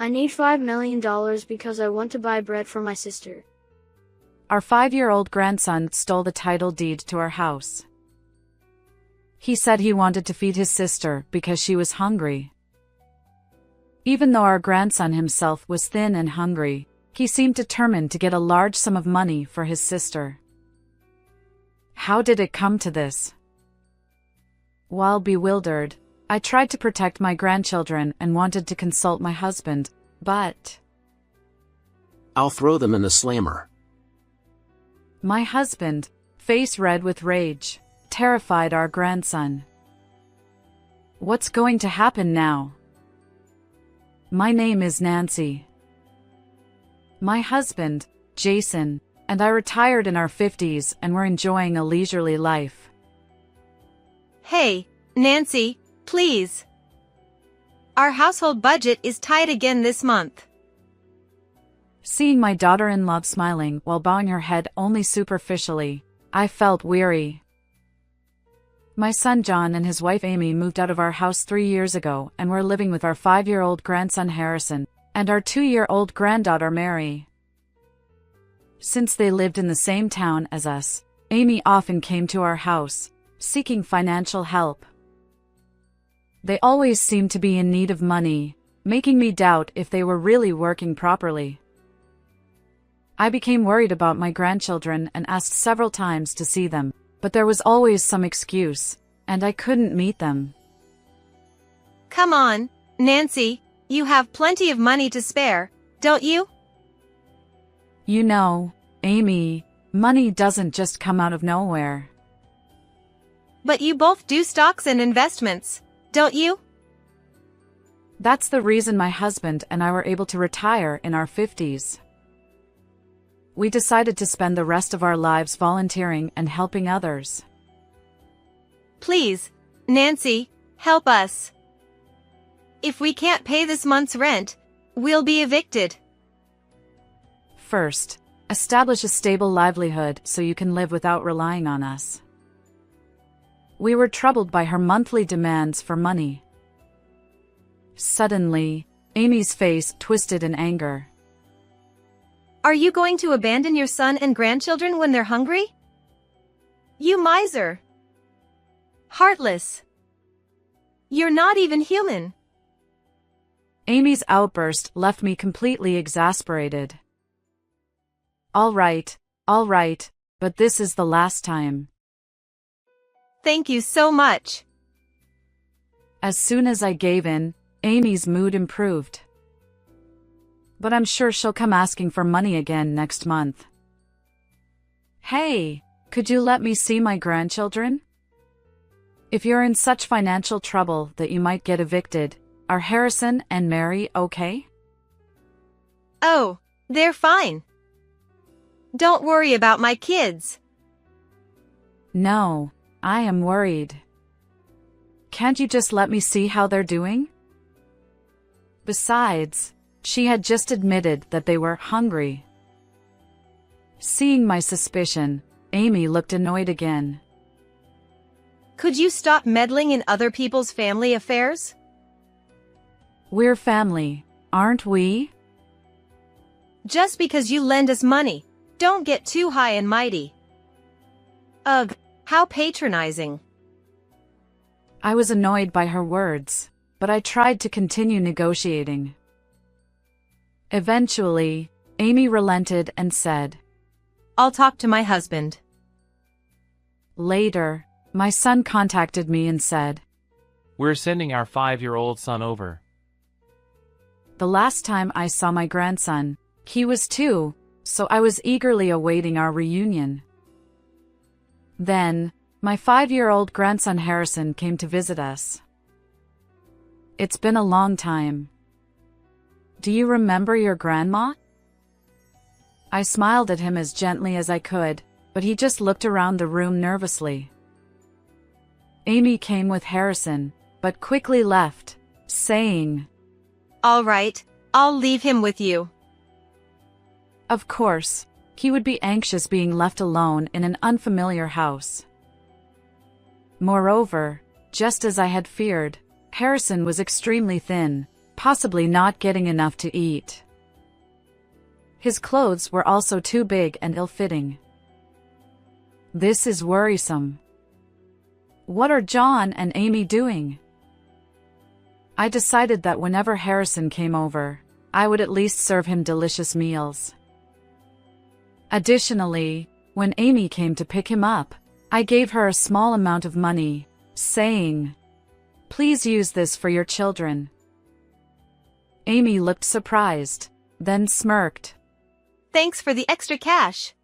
I need $5 million because I want to buy bread for my sister. Our 5-year-old grandson stole the title deed to our house. He said he wanted to feed his sister because she was hungry. Even though our grandson himself was thin and hungry, he seemed determined to get a large sum of money for his sister. How did it come to this? While bewildered, I tried to protect my grandchildren and wanted to consult my husband, but I'll throw them in the slammer. my husband, face red with rage, terrified our grandson. What's going to happen now? My name is Nancy. My husband, Jason, and I retired in our 50s and were enjoying a leisurely life. Hey, Nancy, please. Our household budget is tight again this month. Seeing my daughter-in-law smiling while bowing her head only superficially, I felt weary. My son John and his wife Amy moved out of our house 3 years ago and were living with our 5-year-old grandson Harrison and our 2-year-old granddaughter Mary. Since they lived in the same town as us, Amy often came to our house, seeking financial help. They always seemed to be in need of money, making me doubt if they were really working properly. I became worried about my grandchildren and asked several times to see them, but there was always some excuse, and I couldn't meet them. Come on, Nancy, you have plenty of money to spare, don't you? You know, Amy, money doesn't just come out of nowhere. But you both do stocks and investments, don't you? That's the reason my husband and I were able to retire in our 50s. We decided to spend the rest of our lives volunteering and helping others. Please, Nancy, help us. If we can't pay this month's rent, we'll be evicted. First, establish a stable livelihood so you can live without relying on us. We were troubled by her monthly demands for money. Suddenly, Amy's face twisted in anger. Are you going to abandon your son and grandchildren when they're hungry? You miser! Heartless! You're not even human! Amy's outburst left me completely exasperated. All right, but this is the last time. Thank you so much. As soon as I gave in, Amy's mood improved. But I'm sure she'll come asking for money again next month. Hey, could you let me see my grandchildren? If you're in such financial trouble that you might get evicted, are Harrison and Mary okay? Oh, they're fine. Don't worry about my kids. No, I am worried. Can't you just let me see how they're doing? Besides, she had just admitted that they were hungry. Seeing my suspicion, Amy looked annoyed again. Could you stop meddling in other people's family affairs? We're family, aren't we? Just because you lend us money, don't get too high and mighty. Ugh, how patronizing. I was annoyed by her words, but I tried to continue negotiating. Eventually, Amy relented and said, I'll talk to my husband. Later, my son contacted me and said, We're sending our 5-year-old son over. The last time I saw my grandson, he was 2, so I was eagerly awaiting our reunion. Then, my 5-year-old grandson Harrison came to visit us. It's been a long time. Do you remember your grandma? I smiled at him as gently as I could, but he just looked around the room nervously. Amy came with Harrison, but quickly left, saying, All right, I'll leave him with you. Of course, he would be anxious being left alone in an unfamiliar house. Moreover, just as I had feared, Harrison was extremely thin, possibly not getting enough to eat. His clothes were also too big and ill-fitting. This is worrisome. What are John and Amy doing? I decided that whenever Harrison came over, I would at least serve him delicious meals. Additionally, when Amy came to pick him up, I gave her a small amount of money, saying, "Please use this for your children." Amy looked surprised, then smirked. Thanks for the extra cash.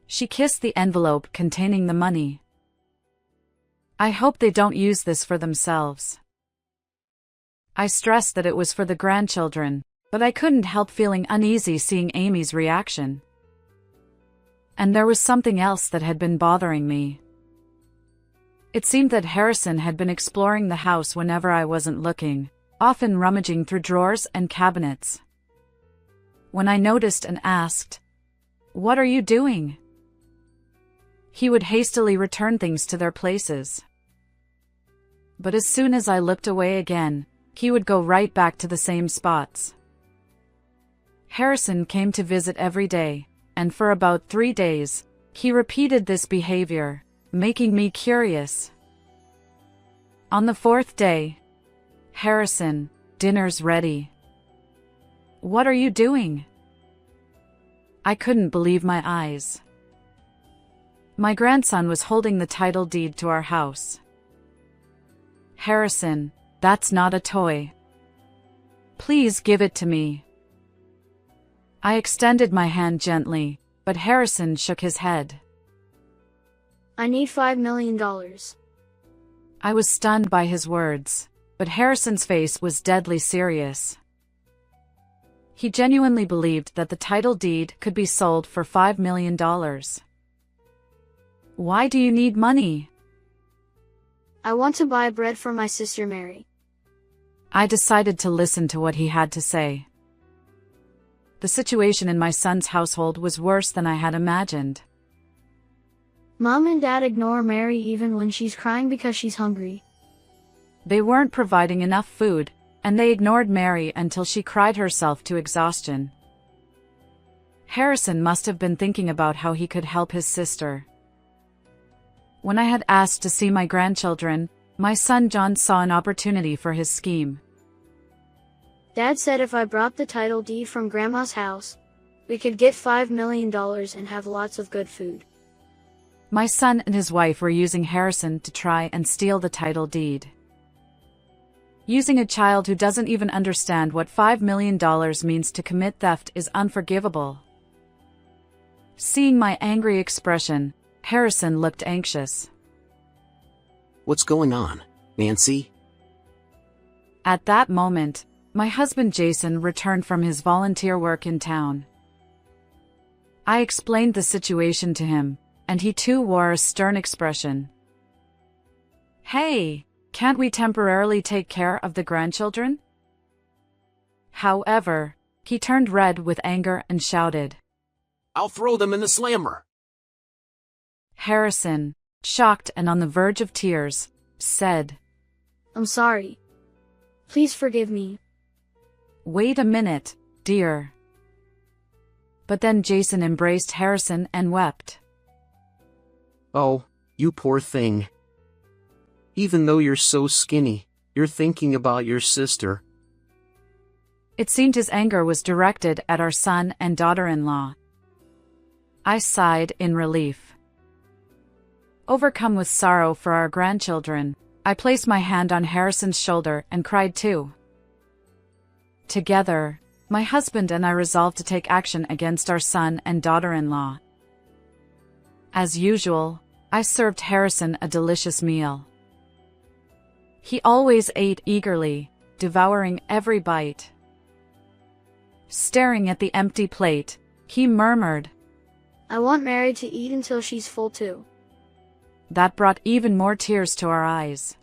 She kissed the envelope containing the money. I hope they don't use this for themselves. I stressed that it was for the grandchildren, but I couldn't help feeling uneasy seeing Amy's reaction. And there was something else that had been bothering me. It seemed that Harrison had been exploring the house whenever I wasn't looking, often rummaging through drawers and cabinets. When I noticed and asked, "What are you doing?" he would hastily return things to their places. But as soon as I looked away again, he would go right back to the same spots. Harrison came to visit every day, and for about 3 days, he repeated this behavior, making me curious. On the 4th day, "Harrison, dinner's ready." "What are you doing?" I couldn't believe my eyes. My grandson was holding the title deed to our house. "Harrison, that's not a toy. Please give it to me." I extended my hand gently, but Harrison shook his head. I need $5 million. I was stunned by his words, but Harrison's face was deadly serious. He genuinely believed that the title deed could be sold for $5 million. "Why do you need money?" I want to buy bread for my sister Mary. I decided to listen to what he had to say. The situation in my son's household was worse than I had imagined. Mom and Dad ignore Mary even when she's crying because she's hungry. They weren't providing enough food, and they ignored Mary until she cried herself to exhaustion. Harrison must have been thinking about how he could help his sister. When I had asked to see my grandchildren, my son John saw an opportunity for his scheme. Dad said if I brought the title deed from Grandma's house, we could get $5 million and have lots of good food. My son and his wife were using Harrison to try and steal the title deed. Using a child who doesn't even understand what $5 million means to commit theft is unforgivable. Seeing my angry expression, Harrison looked anxious. What's going on, Nancy? At that moment, my husband Jason returned from his volunteer work in town. I explained the situation to him, and he too wore a stern expression. "Hey, can't we temporarily take care of the grandchildren?" However, he turned red with anger and shouted, I'll throw them in the slammer. Harrison, shocked and on the verge of tears, said, I'm sorry. Please forgive me. "Wait a minute, dear." But then Jason embraced Harrison and wept. Oh, you poor thing. Even though you're so skinny, you're thinking about your sister. It seemed his anger was directed at our son and daughter-in-law. I sighed in relief. Overcome with sorrow for our grandchildren, I placed my hand on Harrison's shoulder and cried too. Together, my husband and I resolved to take action against our son and daughter-in-law. As usual, I served Harrison a delicious meal. He always ate eagerly, devouring every bite. Staring at the empty plate, he murmured, I want Mary to eat until she's full too. That brought even more tears to our eyes.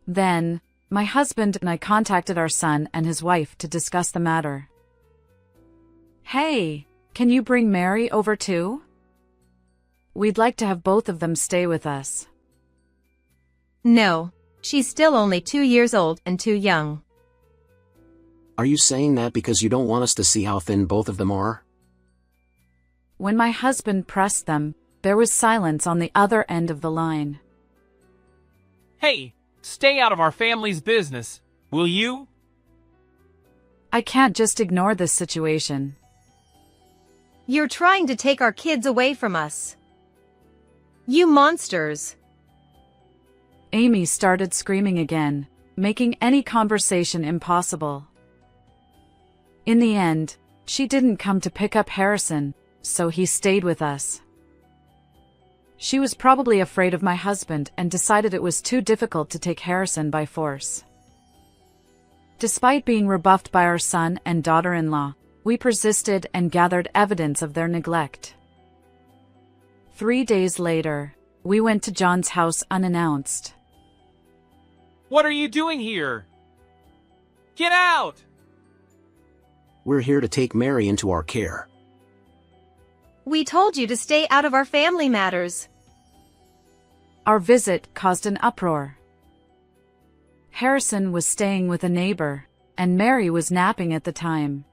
Then, my husband and I contacted our son and his wife to discuss the matter. Hey, can you bring Mary over too? We'd like to have both of them stay with us. No, She's still only 2 years old and too young. Are you saying that because you don't want us to see how thin both of them are? When my husband pressed them, there was silence on the other end of the line. Hey, stay out of our family's business, will you? I can't just ignore this situation. You're trying to take our kids away from us. You monsters. Amy started screaming again, making any conversation impossible. In the end, she didn't come to pick up Harrison, so he stayed with us. She was probably afraid of my husband and decided it was too difficult to take Harrison by force. Despite being rebuffed by our son and daughter-in-law, we persisted and gathered evidence of their neglect. 3 days later, we went to John's house unannounced. What are you doing here? Get out! We're here to take Mary into our care. We told you to stay out of our family matters. Our visit caused an uproar. Harrison was staying with a neighbor, and Mary was napping at the time.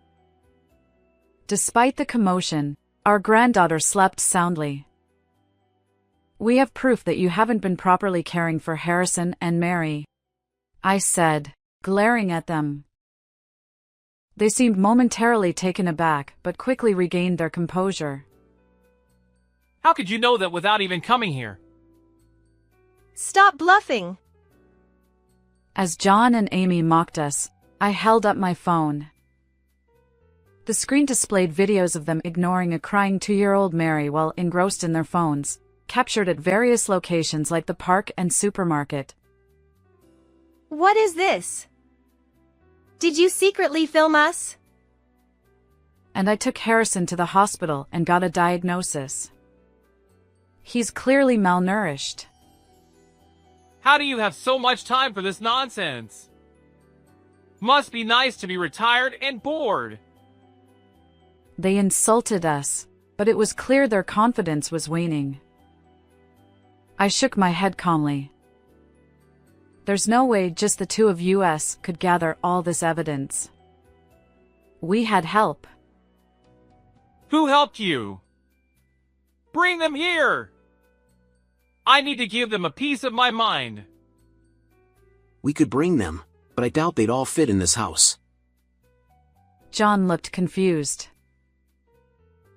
Despite the commotion, our granddaughter slept soundly. We have proof that you haven't been properly caring for Harrison and Mary, I said, glaring at them. They seemed momentarily taken aback, but quickly regained their composure. How could you know that without even coming here? Stop bluffing. As John and Amy mocked us, I held up my phone. The screen displayed videos of them ignoring a crying 2-year-old Mary while engrossed in their phones, captured at various locations like the park and supermarket. What is this? Did you secretly film us? And I took Harrison to the hospital and got a diagnosis. He's clearly malnourished. How do you have so much time for this nonsense? Must be nice to be retired and bored. They insulted us, but it was clear their confidence was waning. I shook my head calmly. There's no way just the two of us could gather all this evidence. We had help. Who helped you? Bring them here! I need to give them a piece of my mind. We could bring them, but I doubt they'd all fit in this house. John looked confused.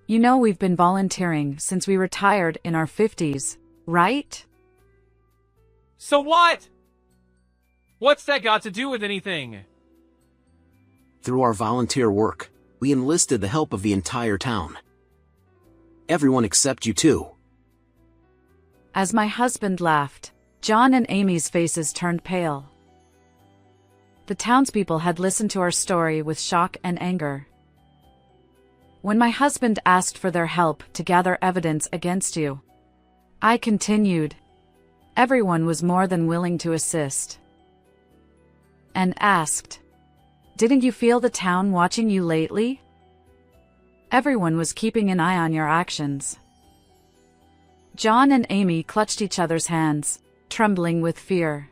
You know we've been volunteering since we retired in our 50s, right? So what? What's that got to do with anything? Through our volunteer work, we enlisted the help of the entire town. Everyone except you two. As my husband laughed, John and Amy's faces turned pale. The townspeople had listened to our story with shock and anger. When my husband asked for their help to gather evidence against you, I continued. Everyone was more than willing to assist. And asked, "Didn't you feel the town watching you lately?" Everyone was keeping an eye on your actions. John and Amy clutched each other's hands, trembling with fear.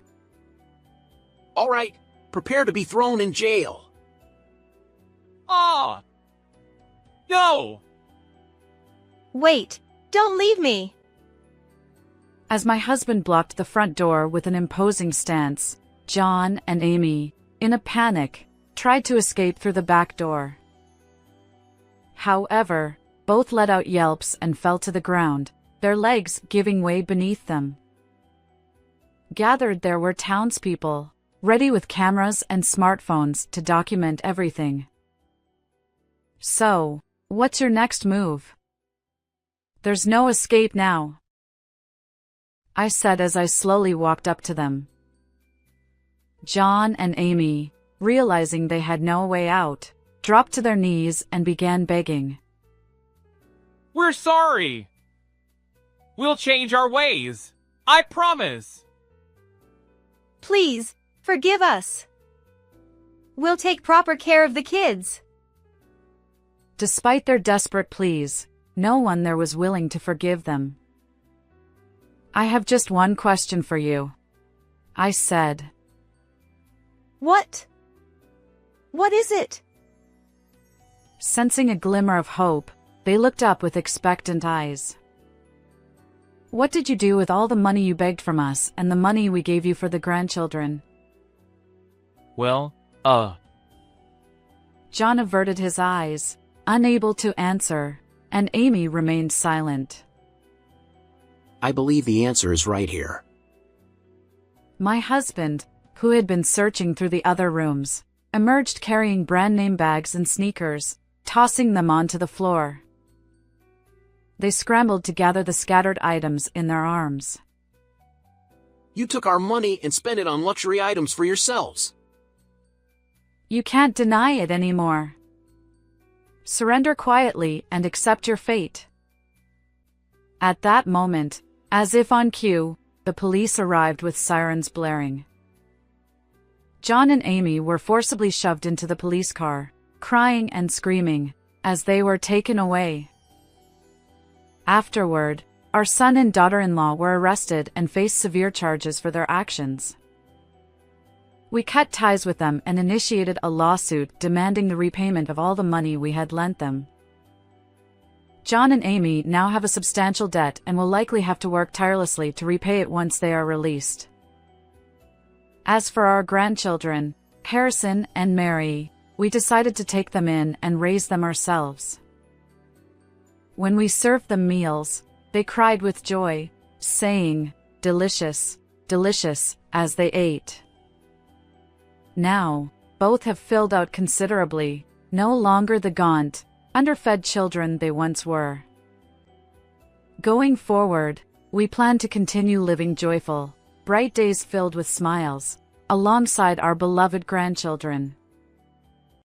All right, prepare to be thrown in jail. Ah! No! Wait, don't leave me. As my husband blocked the front door with an imposing stance, John and Amy, in a panic, tried to escape through the back door. However, both let out yelps and fell to the ground, their legs giving way beneath them. Gathered there were townspeople, ready with cameras and smartphones to document everything. So, what's your next move? There's no escape now, I said as I slowly walked up to them. John and Amy, realizing they had no way out, dropped to their knees and began begging. We're sorry! We'll change our ways. I promise. Please, forgive us. We'll take proper care of the kids. Despite their desperate pleas, no one there was willing to forgive them. I have just one question for you. I said. What? What is it? Sensing a glimmer of hope, they looked up with expectant eyes. What did you do with all the money you begged from us and the money we gave you for the grandchildren? Well, John averted his eyes, unable to answer, and Amy remained silent. I believe the answer is right here. My husband, who had been searching through the other rooms, emerged carrying brand-name bags and sneakers, tossing them onto the floor. They scrambled to gather the scattered items in their arms. You took our money and spent it on luxury items for yourselves. You can't deny it anymore. Surrender quietly and accept your fate. At that moment, as if on cue, the police arrived with sirens blaring. John and Amy were forcibly shoved into the police car, crying and screaming, as they were taken away. Afterward, our son and daughter-in-law were arrested and faced severe charges for their actions. We cut ties with them and initiated a lawsuit demanding the repayment of all the money we had lent them. John and Amy now have a substantial debt and will likely have to work tirelessly to repay it once they are released. As for our grandchildren, Harrison and Mary, we decided to take them in and raise them ourselves. When we served them meals, they cried with joy, saying, "Delicious, delicious," as they ate. Now, both have filled out considerably, no longer the gaunt, underfed children they once were. Going forward, we plan to continue living joyful, bright days filled with smiles, alongside our beloved grandchildren.